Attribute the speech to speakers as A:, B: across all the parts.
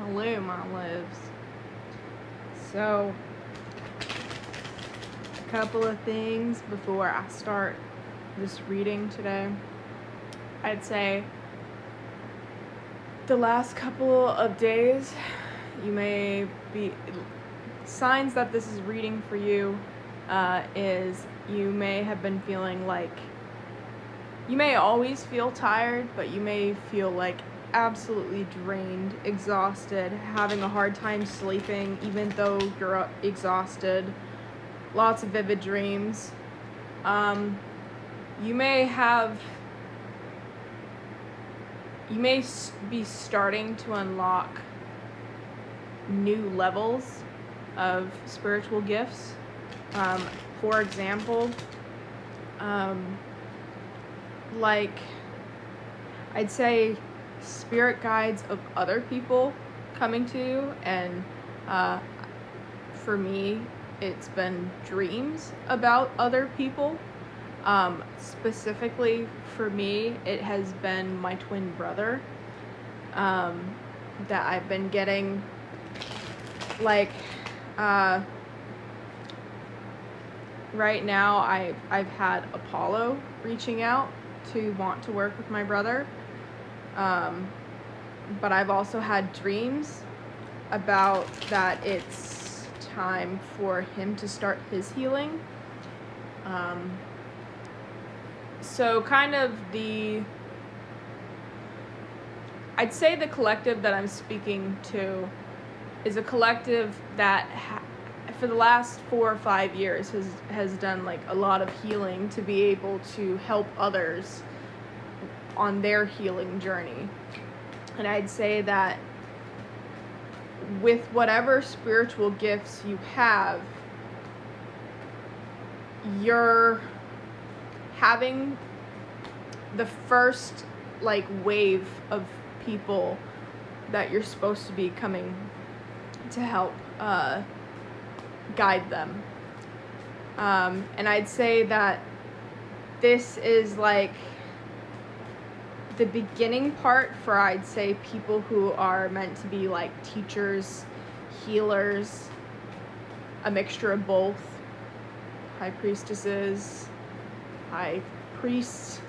A: Hello, my loves. So, a couple of things before I start this reading today. I'd say the last couple of days, you may be signs that this is reading for you. Is you may have been feeling like you may always feel tired, but you may feel like absolutely drained, exhausted, having a hard time sleeping even though you're exhausted. Lots of vivid dreams. You may be starting to unlock new levels of spiritual gifts. For example, like I'd say spirit guides of other people coming to you, and for me it's been dreams about other people. Specifically for me, it has been my twin brother that I've been getting, like, right now I've had Apollo reaching out to want to work with my brother, but I've also had dreams about that it's time for him to start his healing. So kind of I'd say the collective that I'm speaking to is a collective that for the last 4 or 5 years has done like a lot of healing to be able to help others on their healing journey. And I'd say that with whatever spiritual gifts you have, you're having the first like wave of people that you're supposed to be coming to help guide them. And I'd say that this is like the beginning part for, I'd say, people who are meant to be like teachers, healers, a mixture of both, high priestesses, high priests.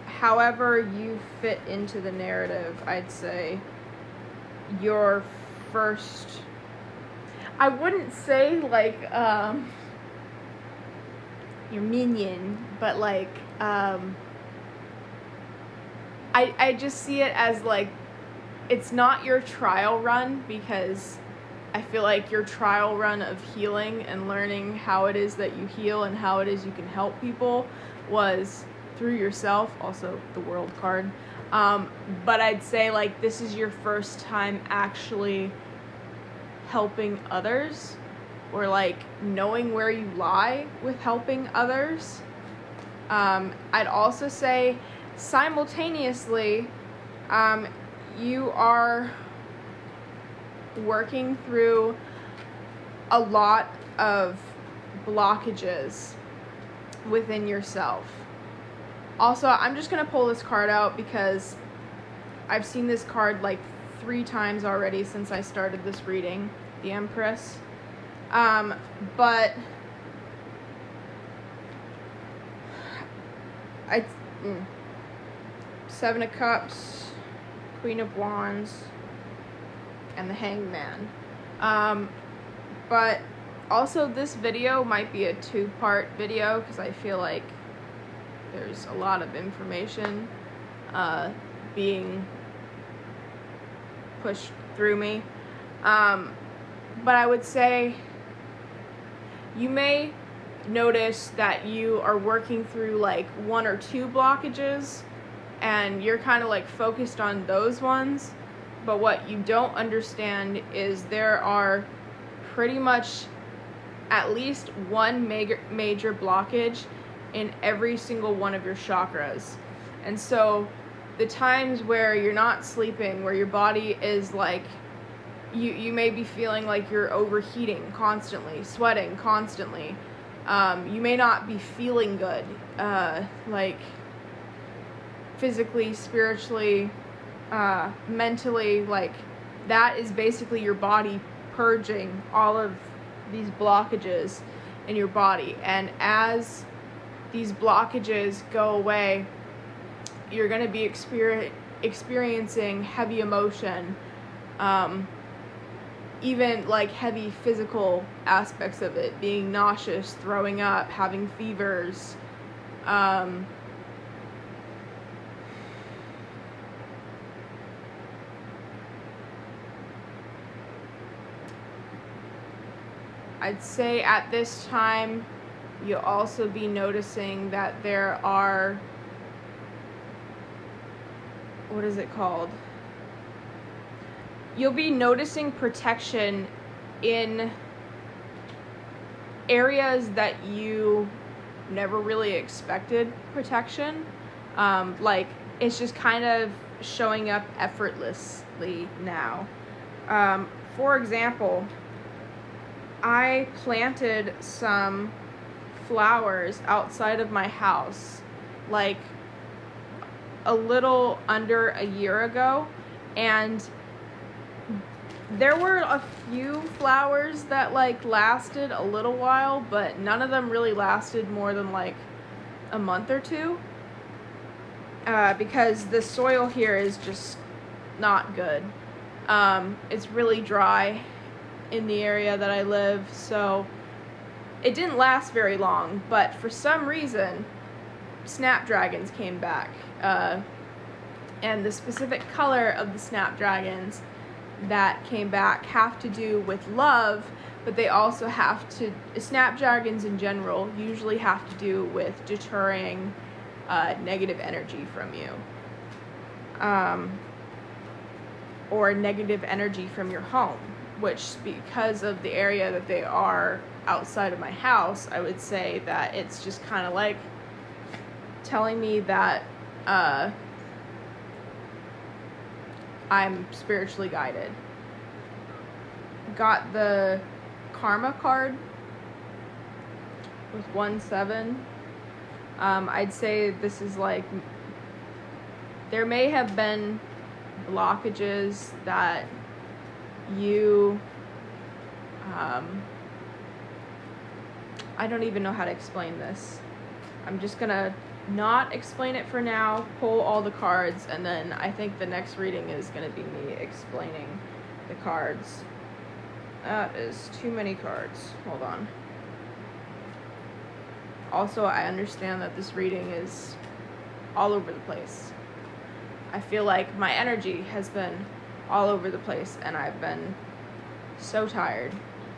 A: However you fit into the narrative, I'd say your first, I wouldn't say like your minion, but like I just see it as like it's not your trial run, because I feel like your trial run of healing and learning how it is that you heal and how it is you can help people was through yourself, also the World card. But I'd say like this is your first time actually helping others, or like knowing where you lie with helping others. I'd also say simultaneously, you are working through a lot of blockages within yourself. Also, I'm just going to pull this card out because I've seen this card like 3 times already since I started this reading, the Empress. But Seven of Cups, Queen of Wands, and the Hanged Man. But also this video might be a 2-part video because I feel like there's a lot of information being pushed through me. But I would say you may notice that you are working through like 1 or 2 blockages and you're kind of like focused on those ones. But what you don't understand is there are pretty much at least 1 major blockage in every single one of your chakras. And so the times where you're not sleeping, where your body is like, you may be feeling like you're overheating constantly, sweating constantly. You may not be feeling good. Like physically, spiritually, mentally, like that is basically your body purging all of these blockages in your body. And as these blockages go away, you're going to be experiencing heavy emotion, even like heavy physical aspects of it, being nauseous, throwing up, having fevers, I'd say at this time, you'll also be noticing that there are, what is it called? You'll be noticing protection in areas that you never really expected protection. Like, it's just kind of showing up effortlessly now. For example, I planted some flowers outside of my house like a little under a year ago, and there were a few flowers that like lasted a little while, but none of them really lasted more than like a month or two, because the soil here is just not good. It's really dry in the area that I live, so it didn't last very long. But for some reason, snapdragons came back, and the specific color of the snapdragons that came back have to do with love, but they also have to, snapdragons in general usually have to do with deterring negative energy from you, or negative energy from your home, which, because of the area that they are outside of my house, I would say that it's just kind of like telling me that I'm spiritually guided. Got the karma card with 1-7. I'd say this is like, there may have been blockages that you, I don't even know how to explain this. I'm just gonna not explain it for now, pull all the cards, and then I think the next reading is gonna be me explaining the cards. That is too many cards. Hold on. Also, I understand that this reading is all over the place. I feel like my energy has been all over the place, and I've been so tired.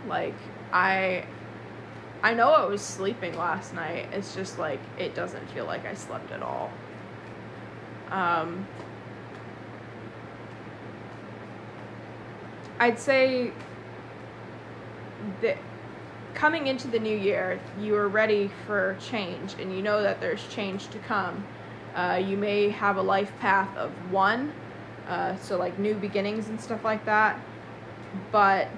A: Like, I know I was sleeping last night. It's just like, it doesn't feel like I slept at all. I'd say that coming into the new year, you are ready for change, and you know that there's change to come. You may have a life path of 1, so like new beginnings and stuff like that, but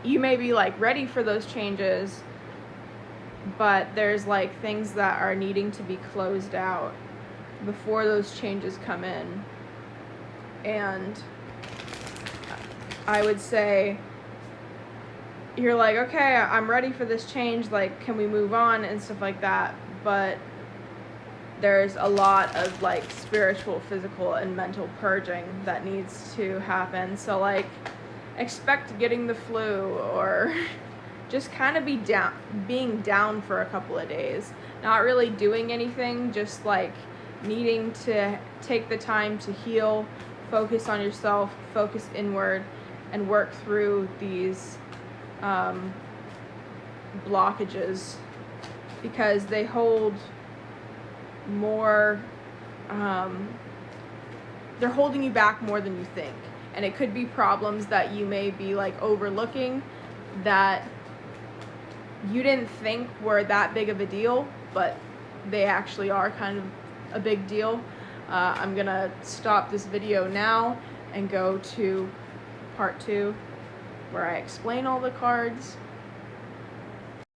A: you may be like ready for those changes, but there's like things that are needing to be closed out before those changes come in. And I would say you're like, okay, I'm ready for this change, like, can we move on and stuff like that, but there's a lot of like spiritual, physical, and mental purging that needs to happen. So like, expect getting the flu, or just kind of being down for a couple of days, not really doing anything, just like needing to take the time to heal, focus on yourself, focus inward, and work through these blockages, because they hold more, they're holding you back more than you think. And it could be problems that you may be like overlooking, that you didn't think were that big of a deal, but they actually are kind of a big deal. I'm gonna stop this video now and go to part 2, where I explain all the cards